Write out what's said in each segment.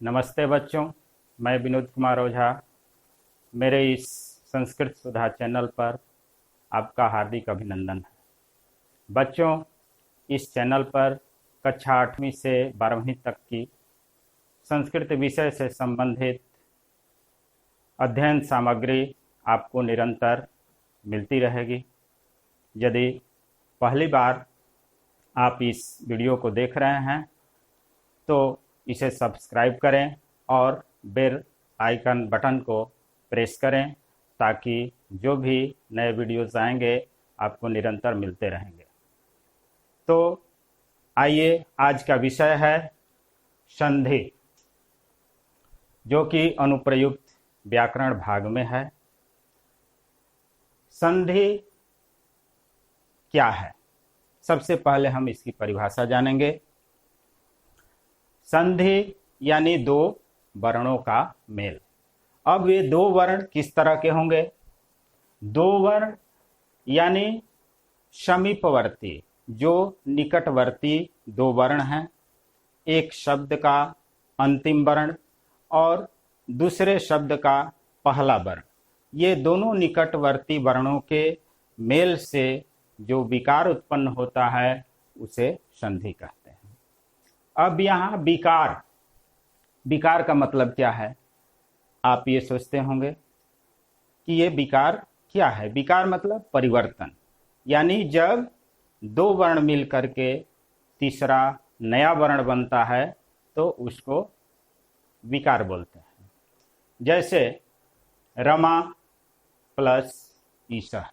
नमस्ते बच्चों, मैं विनोद कुमार ओझा। मेरे इस संस्कृत सुधा चैनल पर आपका हार्दिक अभिनंदन है। बच्चों, इस चैनल पर कक्षा 8वीं से 12वीं तक की संस्कृत विषय से संबंधित अध्ययन सामग्री आपको निरंतर मिलती रहेगी। यदि पहली बार आप इस वीडियो को देख रहे हैं तो इसे सब्सक्राइब करें और बेल आइकन बटन को प्रेस करें ताकि जो भी नए वीडियोस आएंगे आपको निरंतर मिलते रहेंगे। तो आइए, आज का विषय है संधि, जो कि अनुप्रयुक्त व्याकरण भाग में है। संधि क्या है? सबसे पहले हम इसकी परिभाषा जानेंगे। संधि यानी दो वर्णों का मेल। अब ये दो वर्ण किस तरह के होंगे? दो वर्ण यानी समीपवर्ती, जो निकटवर्ती दो वर्ण हैं। एक शब्द का अंतिम वर्ण और दूसरे शब्द का पहला वर्ण, ये दोनों निकटवर्ती वर्णों के मेल से जो विकार उत्पन्न होता है उसे संधि कहते हैं। अब यहाँ विकार का मतलब क्या है? आप ये सोचते होंगे कि ये विकार क्या है। विकार मतलब परिवर्तन, यानी जब दो वर्ण मिल करके तीसरा नया वर्ण बनता है तो उसको विकार बोलते हैं। जैसे रमा प्लस ईशः,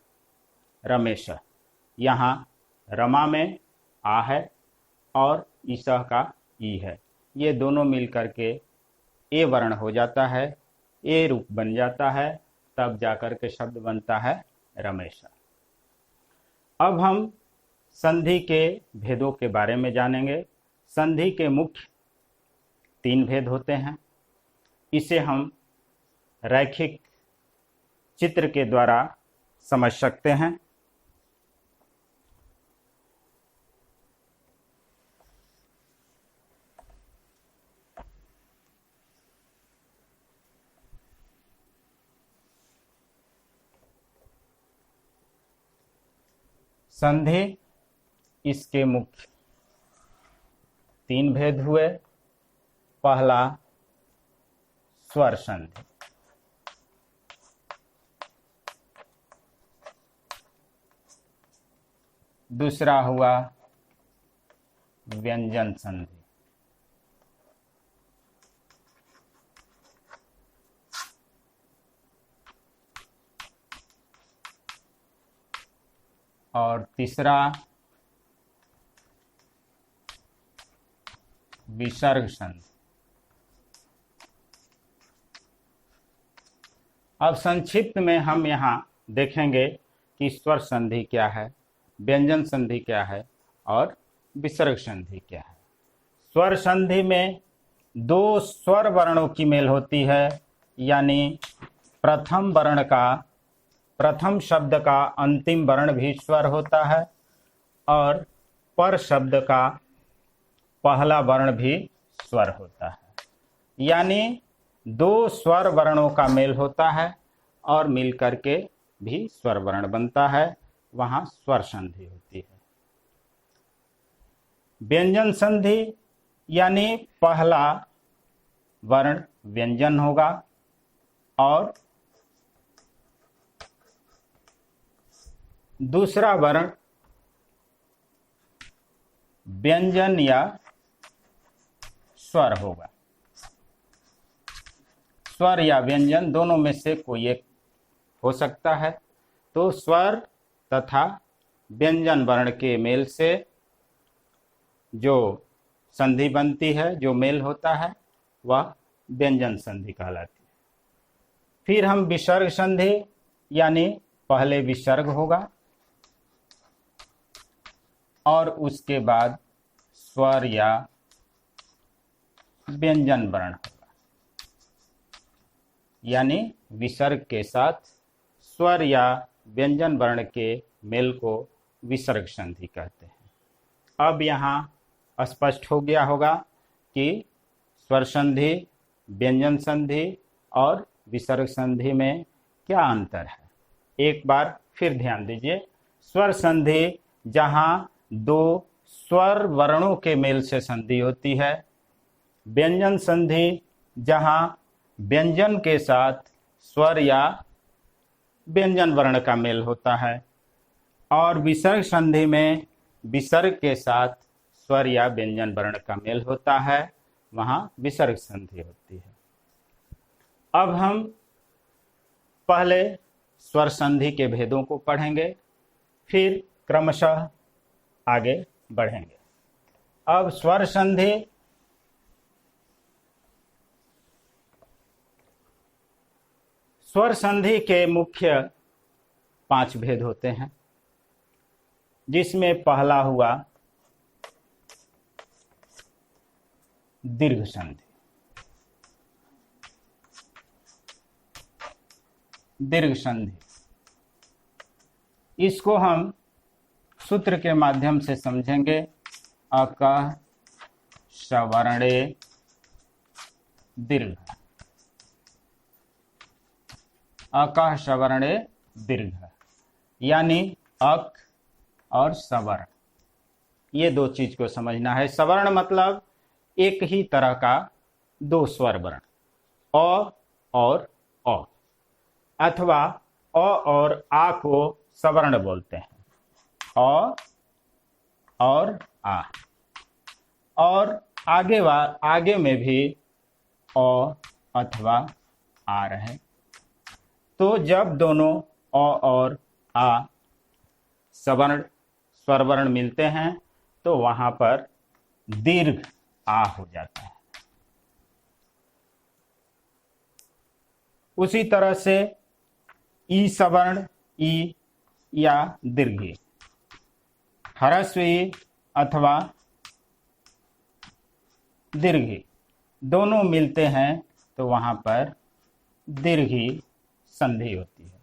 रमेश। यहाँ रमा में आ है और ईशः का ई है, ये दोनों मिल करके ए वर्ण हो जाता है, ए रूप बन जाता है, तब जाकर के शब्द बनता है रमेश। अब हम संधि के भेदों के बारे में जानेंगे। संधि के मुख्य 3 भेद होते हैं। इसे हम रैखिक चित्र के द्वारा समझ सकते हैं। संधि, इसके मुख्य 3 भेद हुए। पहला स्वर संधि, दूसरा हुआ व्यंजन संधि, और तीसरा विसर्ग संधि। अब संक्षिप्त में हम यहाँ देखेंगे कि स्वर संधि क्या है, व्यंजन संधि क्या है और विसर्ग संधि क्या है। स्वर संधि में दो स्वर वर्णों की मेल होती है, यानी प्रथम शब्द का अंतिम वर्ण भी स्वर होता है और पर शब्द का पहला वर्ण भी स्वर होता है। यानी दो स्वर वर्णों का मेल होता है और मिल करके भी स्वर वर्ण बनता है, वहां स्वर संधि होती है। व्यंजन संधि यानी पहला वर्ण व्यंजन होगा और दूसरा वर्ण व्यंजन या स्वर होगा। स्वर या व्यंजन दोनों में से कोई एक हो सकता है। तो स्वर तथा व्यंजन वर्ण के मेल से जो संधि बनती है, जो मेल होता है, वह व्यंजन संधि कहलाती है। फिर हम विसर्ग संधि, यानी पहले विसर्ग होगा और उसके बाद स्वर या व्यंजन वर्ण होगा, यानी विसर्ग के साथ स्वर या व्यंजन वर्ण के मेल को विसर्ग संधि कहते हैं। अब यहाँ स्पष्ट हो गया होगा कि स्वर संधि व्यंजन संधि और विसर्ग संधि में क्या अंतर है? एक बार फिर ध्यान दीजिए। स्वर संधि जहां दो स्वर वर्णों के मेल से संधि होती है। व्यंजन संधि जहां व्यंजन के साथ स्वर या व्यंजन वर्ण का मेल होता है। और विसर्ग संधि में विसर्ग के साथ स्वर या व्यंजन वर्ण का मेल होता है, वहां विसर्ग संधि होती है। अब हम पहले स्वर संधि के भेदों को पढ़ेंगे, फिर क्रमशः आगे बढ़ेंगे। अब स्वर संधि के मुख्य 5 भेद होते हैं, जिसमें पहला हुआ दीर्घ संधि। दीर्घ संधि इसको हम सूत्र के माध्यम से समझेंगे। अकः सवर्णे दीर्घ। अकः सवर्णे दीर्घ यानी अक और सवर्ण, ये दो चीज को समझना है। सवर्ण मतलब एक ही तरह का दो स्वर वर्ण, अ और अ, अथवा अ और आ को सवर्ण बोलते हैं, अ और आ। और आगे में भी अ अथवा आ रहे, तो जब दोनों अ और आ सवर्ण स्वर वर्ण मिलते हैं तो वहां पर दीर्घ आ हो जाता है। उसी तरह से ई सवर्ण ई या दीर्घी, ह्रस्व ई अथवा दीर्घी दोनों मिलते हैं तो वहां पर दीर्घी संधि होती है।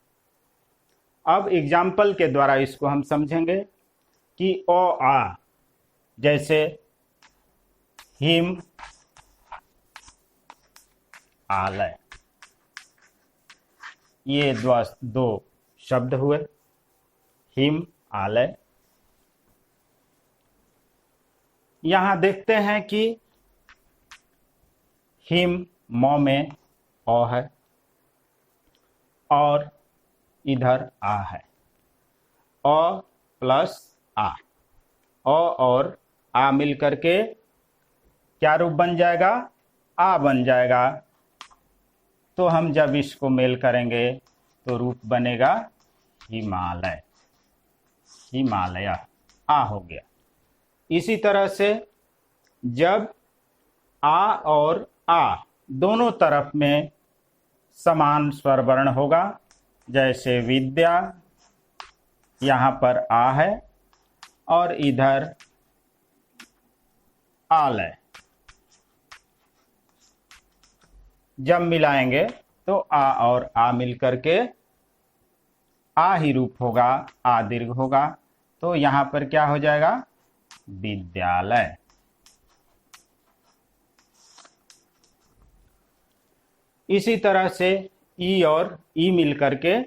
अब एग्जाम्पल के द्वारा इसको हम समझेंगे कि ओ आ, जैसे हिम आलय, ये दो शब्द हुए, हिम आलय। यहां देखते हैं कि हिम मौ में ओ है और इधर आ है, अ प्लस आ। अ और आ मिल करके क्या रूप बन जाएगा? आ बन जाएगा। तो हम जब इसको मेल करेंगे तो रूप बनेगा हिमालय। हिमालय आ हो गया। इसी तरह से जब आ और आ दोनों तरफ में समान स्वर वर्ण होगा, जैसे विद्या, यहां पर आ है और इधर आलय, जब मिलाएंगे तो आ और आ मिल करके आ ही रूप होगा, आ दीर्घ होगा। तो यहां पर क्या हो जाएगा? विद्यालय। इसी तरह से ई और ई मिल करके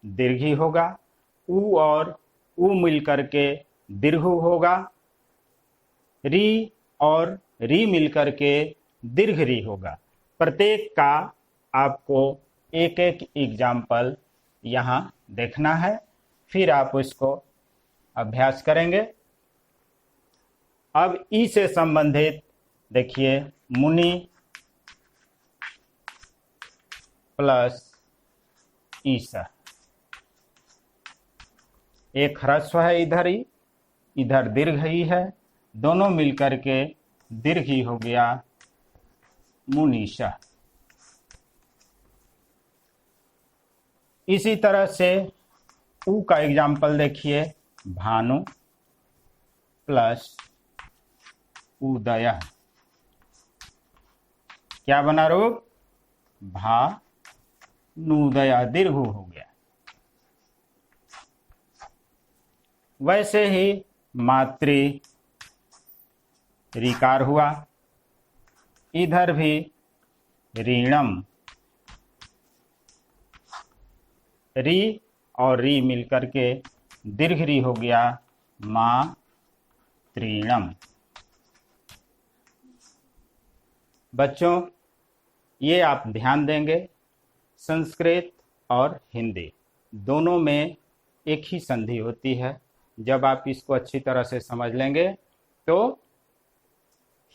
दीर्घी होगा, उ और उ मिल करके दीर्घु होगा, री और री मिल करके दीर्घ री होगा। प्रत्येक का आपको एक एक एग्जाम्पल यहां देखना है, फिर आप उसको अभ्यास करेंगे। अब ई से संबंधित देखिए, मुनि प्लस ईसा, एक ह्रस्व है इधर ही, इधर दीर्घ ही है, दोनों मिलकर के दीर्घ ही हो गया मुनीषा। इसी तरह से उ का एग्जाम्पल देखिए, भानु प्लस उदय, क्या बना रूप? भा नुदया, दीर्घ हो गया। वैसे ही मातृ ऋकार हुआ, इधर भी ऋणम। री और री मिलकर के दीर्घ री हो गया मातृणम। बच्चों, ये आप ध्यान देंगे, संस्कृत और हिंदी दोनों में एक ही संधि होती है। जब आप इसको अच्छी तरह से समझ लेंगे तो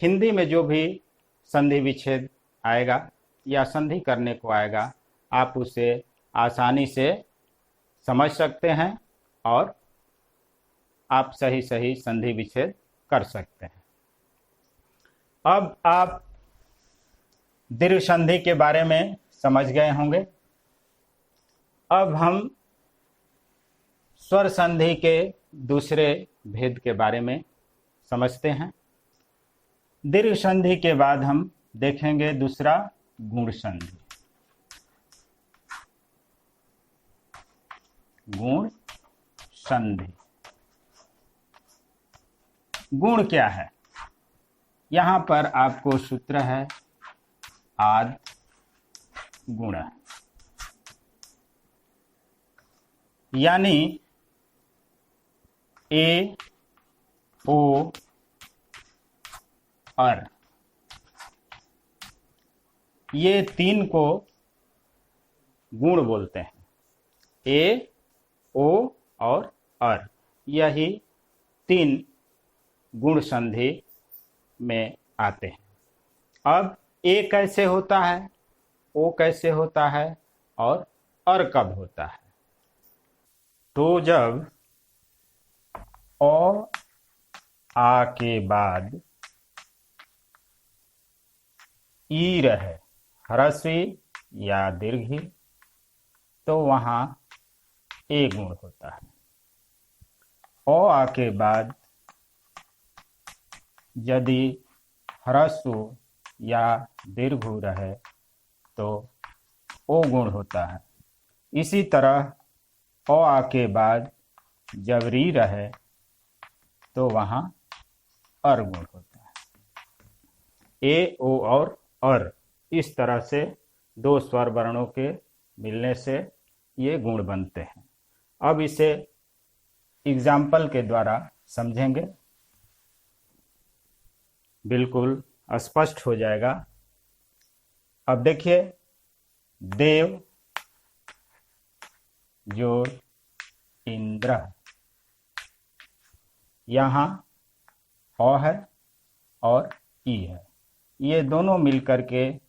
हिंदी में जो भी संधि विच्छेद आएगा या संधि करने को आएगा, आप उसे आसानी से समझ सकते हैं और आप सही सही संधि विच्छेद कर सकते हैं। अब आप दीर्घ संधि के बारे में समझ गए होंगे। अब हम स्वर संधि के दूसरे भेद के बारे में समझते हैं। दीर्घ संधि के बाद हम देखेंगे दूसरा गुण संधि। गुण संधि, गुण क्या है? यहां पर आपको सूत्र है आद गुण, यानी ए ओ अर, ये तीन को गुण बोलते हैं। ए ओ और अर, यही तीन गुण संधि में आते हैं। अब ए कैसे होता है, ओ कैसे होता है और अर कब होता है? तो जब ओ आ के बाद ई रहे, ह्रस्वी या दीर्घी, तो वहां ए गुण होता है। ओ आ के बाद यदि ह्रस्व या दीर्घ रहे तो ओ गुण होता है। इसी तरह ओ आ के बाद जब री रहे तो वहां अर गुण होता है। ए ओ और अर, इस तरह से दो स्वर वर्णों के मिलने से ये गुण बनते हैं। अब इसे एग्जाम्पल के द्वारा समझेंगे, बिल्कुल स्पष्ट हो जाएगा। अब देखिए, देव जोड़ इंद्र, यहां औ है और ई है, ये दोनों मिलकर के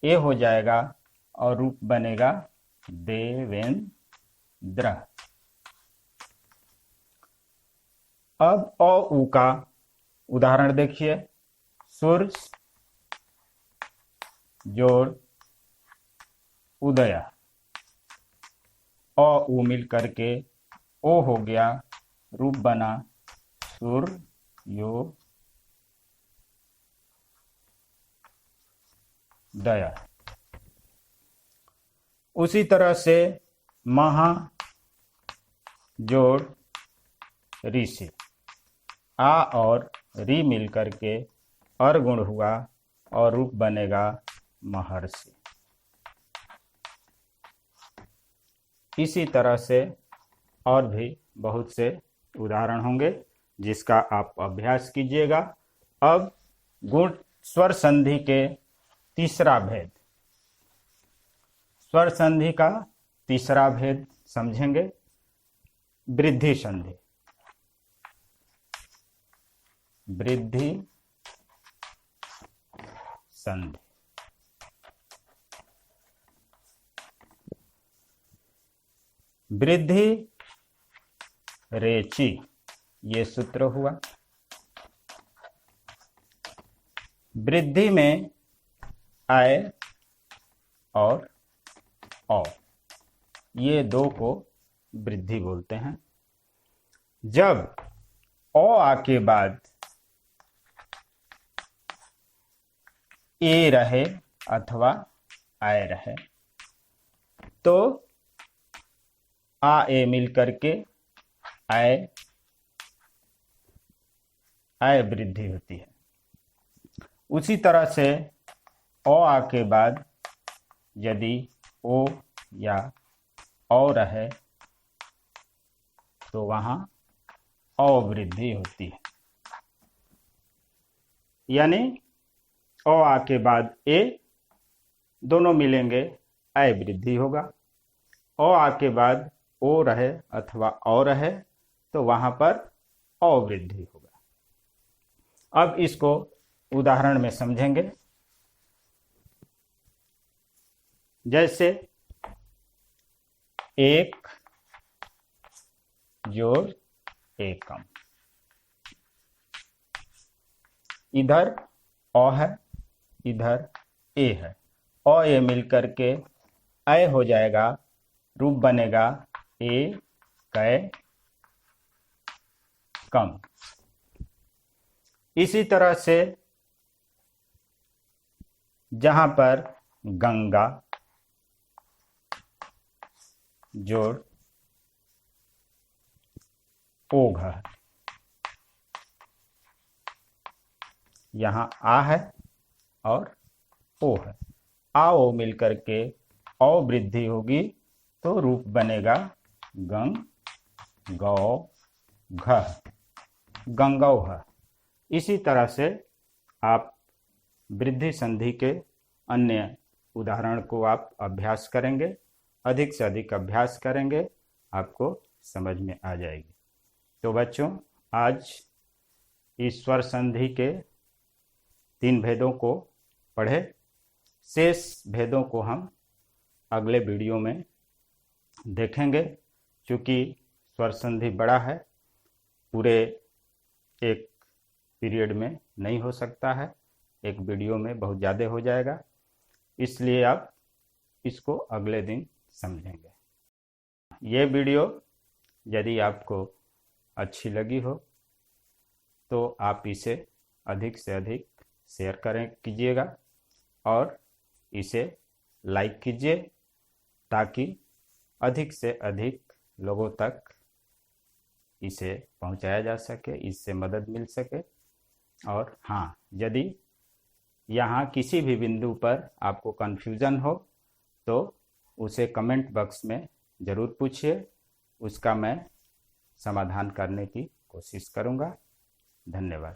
ए हो जाएगा और रूप बनेगा देवेंद्र। अब औ उ का उदाहरण देखिए, सुर जोड़ उदय, औ उ मिल करके ओ हो गया, रूप बना सुर यो दया। उसी तरह से महा जोड़ ऋषि, आ और री मिल करके अर गुण हुआ और रूप बनेगा महर्षि। इसी तरह से और भी बहुत से उदाहरण होंगे जिसका आप अभ्यास कीजिएगा। अब गुण स्वर संधि के तीसरा भेद, स्वर संधि का तीसरा भेद समझेंगे, वृद्धि संधि। वृद्धि संधि, वृद्धि रेची, ये सूत्र हुआ। वृद्धि में आय और औ, ये दो को वृद्धि बोलते हैं। जब औ आ के बाद ए रहे अथवा आय रहे तो आ ए मिल करके आय वृद्धि होती है। उसी तरह से औ आ के बाद यदि ओ या औ रहे तो वहां अवृद्धि होती है, यानी अ आ के बाद ए दोनों मिलेंगे, अवृद्धि होगा। अ आ के बाद ओ रहे अथवा औ रहे तो वहां पर अवृद्धि होगा। अब इसको उदाहरण में समझेंगे। जैसे 1 जोड़ एकम, इधर अ है, इधर ए है, अ ए मिलकर के अ हो जाएगा, रूप बनेगा ए कै कम। इसी तरह से जहां पर गंगा जोड़ ओघ है, यहां आ है और ओ है, आ ओ मिलकर के अवृद्धि होगी तो रूप बनेगा गंग गौ घ, गंगौघ। इसी तरह से आप वृद्धि संधि के अन्य उदाहरण को आप अभ्यास करेंगे, अधिक से अधिक अभ्यास करेंगे, आपको समझ में आ जाएगी। तो बच्चों, आज इस स्वर संधि के 3 भेदों को पढ़े, शेष भेदों को हम अगले वीडियो में देखेंगे। चूँकि स्वर संधि बड़ा है, पूरे एक पीरियड में नहीं हो सकता है, एक वीडियो में बहुत ज़्यादा हो जाएगा, इसलिए आप इसको अगले दिन समझेंगे। ये वीडियो यदि आपको अच्छी लगी हो तो आप इसे अधिक से अधिक शेयर कीजिएगा और इसे लाइक कीजिए, ताकि अधिक से अधिक लोगों तक इसे पहुंचाया जा सके, इससे मदद मिल सके। और हाँ, यदि यहाँ किसी भी बिंदु पर आपको कन्फ्यूज़न हो तो उसे कमेंट बॉक्स में ज़रूर पूछिए, उसका मैं समाधान करने की कोशिश करूँगा। धन्यवाद।